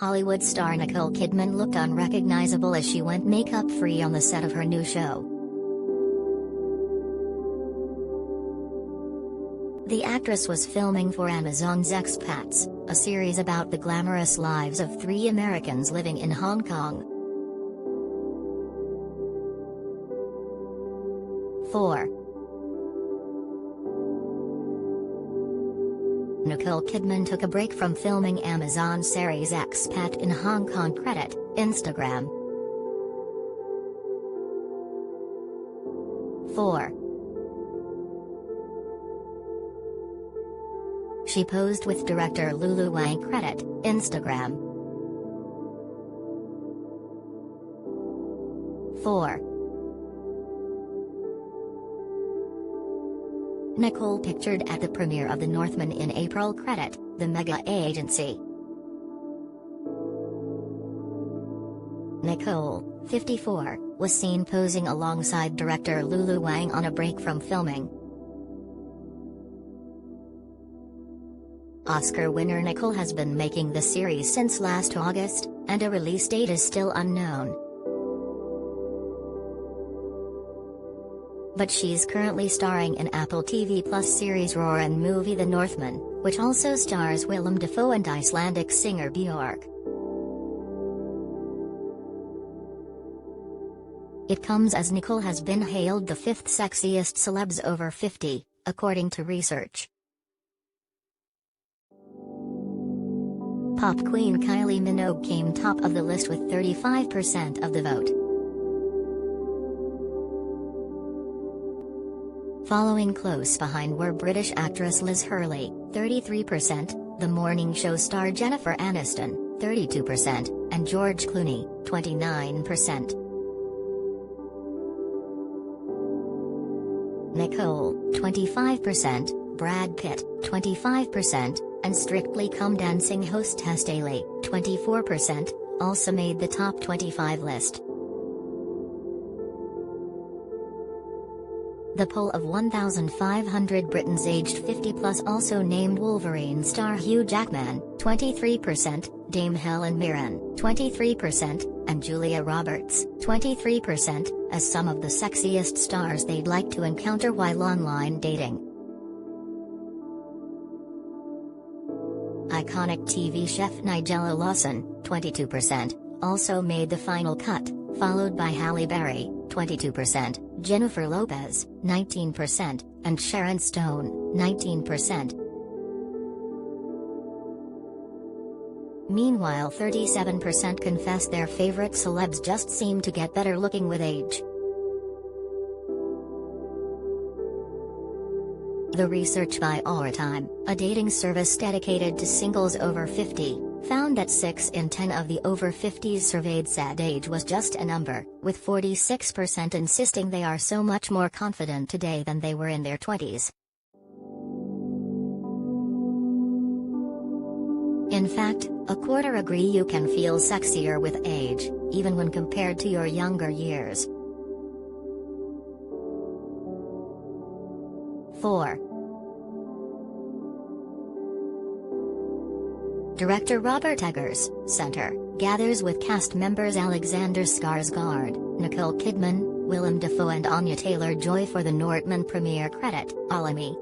Hollywood star Nicole Kidman looked unrecognizable as she went makeup-free on the set of her new show. The actress was filming for Amazon's Expats, a series about the glamorous lives of 3 Americans living in Hong Kong. 4. Nicole Kidman took a break from filming Amazon series Expat in Hong Kong. Credit, Instagram. 4. She posed with director Lulu Wang. Credit, Instagram. 4. Nicole pictured at the premiere of the Northman in AprilCredit, the mega agency. Nicole, 54, was seen posing alongside director Lulu Wang on a break from filming. Oscar winner Nicole has been making the series since last August, and a release date is still unknown. But she's currently starring in Apple TV Plus series Roar and movie The Northman, which also stars Willem Dafoe and Icelandic singer Björk. It comes as Nicole has been hailed the 5th sexiest celebs over 50, according to research. Pop queen Kylie Minogue came top of the list with 35% of the vote. Following close behind were British actress Liz Hurley, 33%, The Morning Show star Jennifer Aniston, 32%, and George Clooney, 29%. Nicole, 25%, Brad Pitt, 25%, and Strictly Come Dancing host Tess Daly, 24%, also made the top 25 list. The poll of 1,500 Britons aged 50+ also named Wolverine star Hugh Jackman, 23%, Dame Helen Mirren, 23%, and Julia Roberts, 23%, as some of the sexiest stars they'd like to encounter while online dating. Iconic TV chef Nigella Lawson, 22%, also made the final cut, followed by Halle Berry, 22%, Jennifer Lopez, 19%, and Sharon Stone, 19%. Meanwhile, 37% confess their favorite celebs just seem to get better looking with age. The research by Overtime, a dating service dedicated to singles over 50, found that 6 in 10 of the over 50s surveyed said age was just a number, with 46% insisting they are so much more confident today than they were in their 20s. In fact, a quarter agree you can feel sexier with age, even when compared to your younger years. 4. Director Robert Eggers, Center, gathers with cast members Alexander Skarsgård, Nicole Kidman, Willem Dafoe and Anya Taylor-Joy for the Northman premiere. Credit, Alamy.